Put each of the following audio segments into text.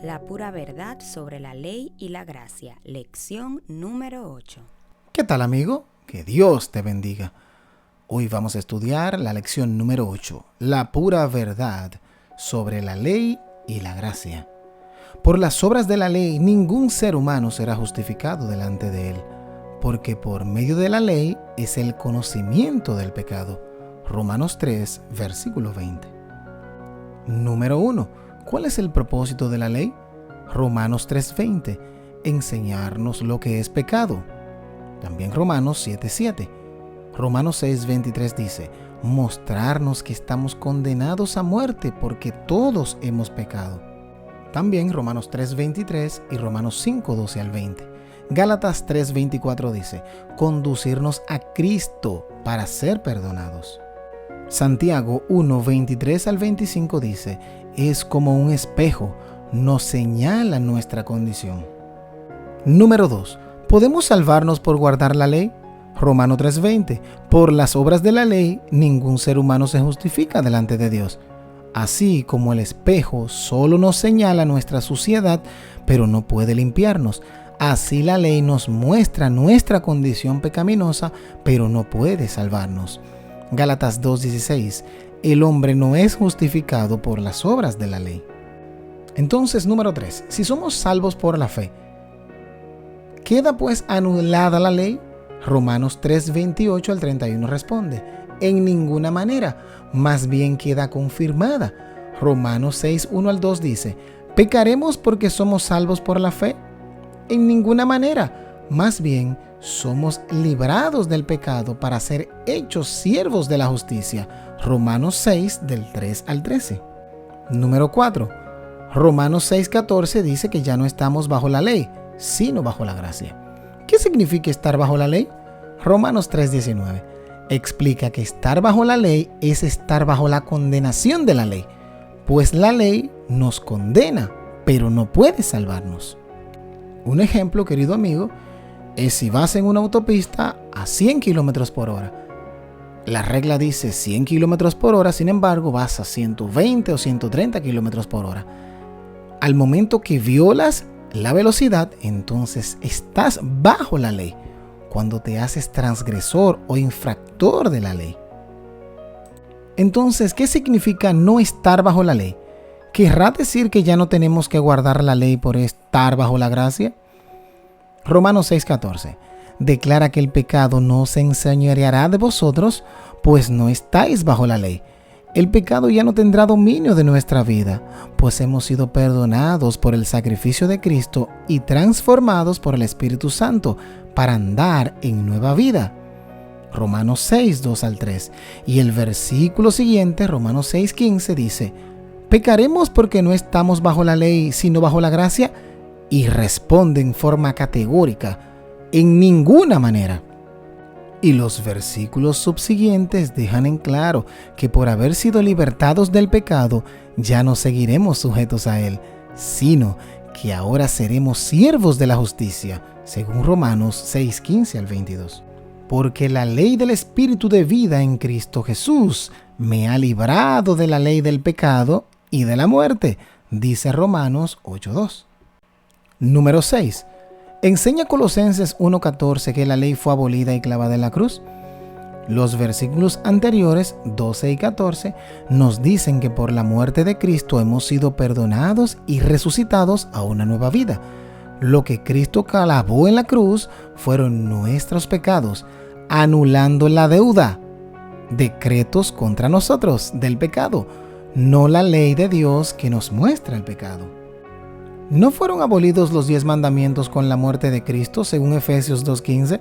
La pura verdad sobre la ley y la gracia. Lección número 8. ¿Qué tal, amigo? Que Dios te bendiga. Hoy vamos a estudiar la lección número 8, la pura verdad sobre la ley y la gracia. Por las obras de la ley, ningún ser humano será justificado delante de él, porque por medio de la ley es el conocimiento del pecado. Romanos 3, versículo 20. Número 1. ¿Cuál es el propósito de la ley? Romanos 3:20. Enseñarnos lo que es pecado. También Romanos 7:7. Romanos 6:23 dice, mostrarnos que estamos condenados a muerte porque todos hemos pecado. También Romanos 3:23 y Romanos 5:12 al 20. Gálatas 3:24 dice, conducirnos a Cristo para ser perdonados. Santiago 1:23 al 25 dice, es como un espejo, nos señala nuestra condición. Número 2. ¿Podemos salvarnos por guardar la ley? Romano 3:20. Por las obras de la ley, ningún ser humano se justifica delante de Dios. Así como el espejo solo nos señala nuestra suciedad, pero no puede limpiarnos. Así la ley nos muestra nuestra condición pecaminosa, pero no puede salvarnos. Gálatas 2:16. El hombre no es justificado por las obras de la ley. Entonces, número 3. Si somos salvos por la fe, ¿queda pues anulada la ley? Romanos 3:28 al 31 responde, en ninguna manera, más bien queda confirmada. Romanos 6:1 al 2 dice, ¿pecaremos porque somos salvos por la fe? En ninguna manera, más bien somos librados del pecado para ser hechos siervos de la justicia. Romanos 6 del 3 al 13. Número 4. Romanos 6:14 dice que ya no estamos bajo la ley, sino bajo la gracia. ¿Qué significa estar bajo la ley? Romanos 3:19 explica que estar bajo la ley es estar bajo la condenación de la ley, pues la ley nos condena, pero no puede salvarnos. Un ejemplo, querido amigo, es si vas en una autopista a 100 km por hora. La regla dice 100 km por hora, sin embargo, vas a 120 o 130 km por hora. Al momento que violas la velocidad, entonces estás bajo la ley, cuando te haces transgresor o infractor de la ley. Entonces, ¿qué significa no estar bajo la ley? ¿Querrá decir que ya no tenemos que guardar la ley por estar bajo la gracia? Romanos 6:14 declara que el pecado no se enseñoreará de vosotros, pues no estáis bajo la ley. El pecado ya no tendrá dominio de nuestra vida, pues hemos sido perdonados por el sacrificio de Cristo y transformados por el Espíritu Santo para andar en nueva vida. Romanos 6:2 al 3. Y el versículo siguiente, Romanos 6:15, dice, ¿pecaremos porque no estamos bajo la ley, sino bajo la gracia? Y responde en forma categórica, en ninguna manera. Y los versículos subsiguientes dejan en claro que por haber sido libertados del pecado, ya no seguiremos sujetos a él, sino que ahora seremos siervos de la justicia, según Romanos 6:15 al 22. Porque la ley del Espíritu de vida en Cristo Jesús me ha librado de la ley del pecado y de la muerte, dice Romanos 8:2. Número 6. ¿Enseña Colosenses 1:14 que la ley fue abolida y clavada en la cruz? Los versículos anteriores, 12 y 14, nos dicen que por la muerte de Cristo hemos sido perdonados y resucitados a una nueva vida. Lo que Cristo clavó en la cruz fueron nuestros pecados, anulando la deuda, decretos contra nosotros del pecado, no la ley de Dios que nos muestra el pecado. ¿No fueron abolidos los 10 mandamientos con la muerte de Cristo, según Efesios 2:15?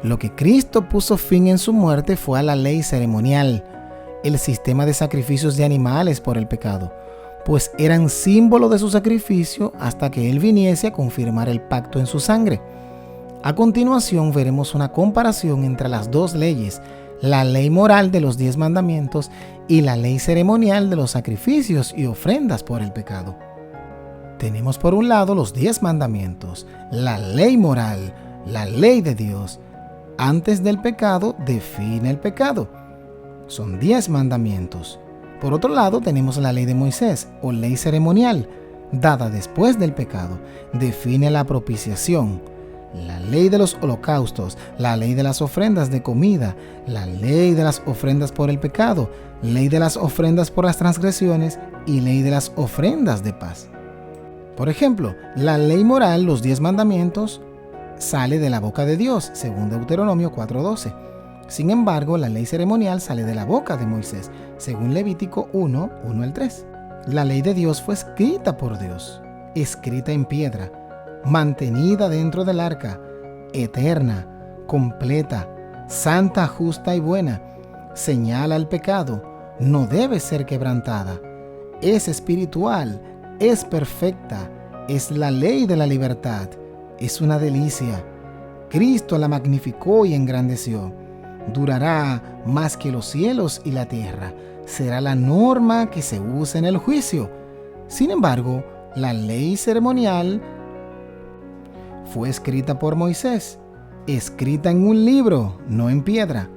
Lo que Cristo puso fin en su muerte fue a la ley ceremonial, el sistema de sacrificios de animales por el pecado, pues eran símbolo de su sacrificio hasta que Él viniese a confirmar el pacto en su sangre. A continuación veremos una comparación entre las dos leyes, la ley moral de los 10 mandamientos y la ley ceremonial de los sacrificios y ofrendas por el pecado. Tenemos por un lado los 10 mandamientos, la ley moral, la ley de Dios. Antes del pecado define el pecado. Son 10 mandamientos. Por otro lado tenemos la ley de Moisés o ley ceremonial. dada después del pecado, define la propiciación, la ley de los holocaustos, la ley de las ofrendas de comida, la ley de las ofrendas por el pecado, ley de las ofrendas por las transgresiones y ley de las ofrendas de paz. Por ejemplo, la ley moral, los 10 mandamientos, sale de la boca de Dios, según Deuteronomio 4:12. Sin embargo, la ley ceremonial sale de la boca de Moisés, según Levítico 1:1-3. La ley de Dios fue escrita por Dios, escrita en piedra, mantenida dentro del arca, eterna, completa, santa, justa y buena. Señala el pecado, no debe ser quebrantada. Es espiritual, es perfecta, es la ley de la libertad. Es una delicia. Cristo la magnificó y engrandeció. Durará más que los cielos y la tierra. Será la norma que se usa en el juicio. Sin embargo, la ley ceremonial fue escrita por Moisés, escrita en un libro, no en piedra,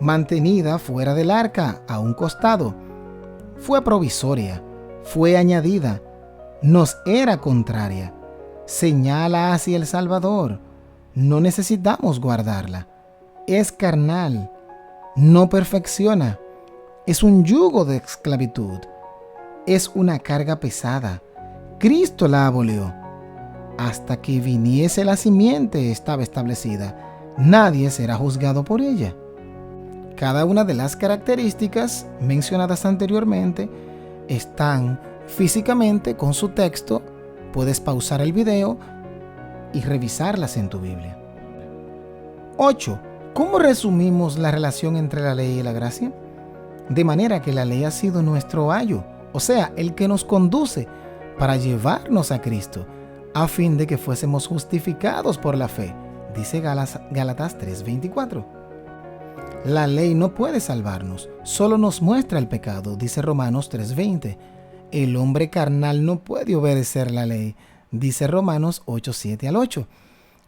mantenida fuera del arca, a un costado. Fue provisoria, fue añadida, nos era contraria. Señala hacia el Salvador. No necesitamos guardarla. Es carnal, no perfecciona. Es un yugo de esclavitud. Es una carga pesada. Cristo la abolió. Hasta que viniese la simiente estaba establecida. Nadie será juzgado por ella. Cada una de las características mencionadas anteriormente están físicamente con su texto. Puedes pausar el video y revisarlas en tu Biblia. 8. ¿Cómo resumimos la relación entre la ley y la gracia? De manera que la ley ha sido nuestro ayo, o sea, el que nos conduce para llevarnos a Cristo, a fin de que fuésemos justificados por la fe, dice Gálatas 3:24. La ley no puede salvarnos, solo nos muestra el pecado, dice Romanos 3:20. El hombre carnal no puede obedecer la ley, dice Romanos 8:7-8.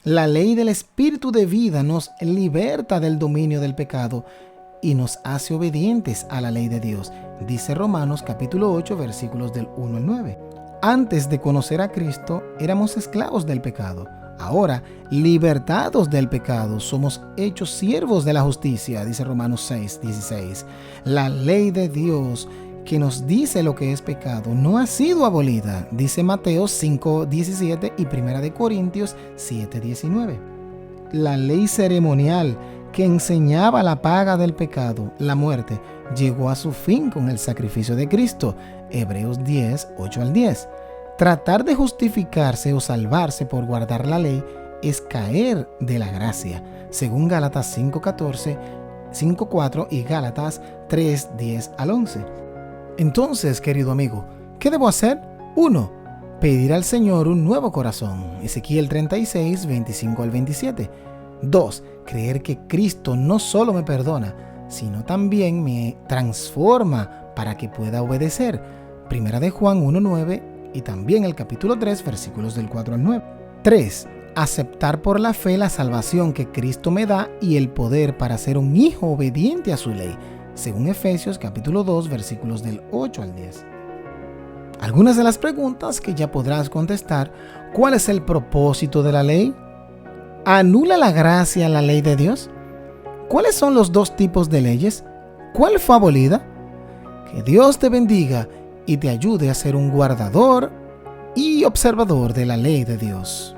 La ley del Espíritu de vida nos liberta del dominio del pecado y nos hace obedientes a la ley de Dios, dice Romanos capítulo 8, versículos del 1-9. Antes de conocer a Cristo, éramos esclavos del pecado. Ahora, libertados del pecado, somos hechos siervos de la justicia, dice Romanos 6:16. La ley de Dios que nos dice lo que es pecado no ha sido abolida, dice Mateo 5:17 y 1 Corintios 7:19. La ley ceremonial que enseñaba la paga del pecado, la muerte, llegó a su fin con el sacrificio de Cristo, Hebreos 10:8-10. Tratar de justificarse o salvarse por guardar la ley es caer de la gracia, según Gálatas 5:14, 5:4 y Gálatas 3:10-11. Entonces, querido amigo, ¿qué debo hacer? 1. Pedir al Señor un nuevo corazón, Ezequiel 36, 25-27. 2. Creer que Cristo no solo me perdona, sino también me transforma para que pueda obedecer, 1 Juan 1:9 y también el capítulo 3, versículos del 4-9. 3. Aceptar por la fe la salvación que Cristo me da y el poder para ser un hijo obediente a su ley, según Efesios capítulo 2, versículos del 8-10. Algunas de las preguntas que ya podrás contestar: ¿cuál es el propósito de la ley? ¿Anula la gracia la ley de Dios? ¿Cuáles son los dos tipos de leyes? ¿Cuál fue abolida? Que Dios te bendiga y te ayude a ser un guardador y observador de la ley de Dios.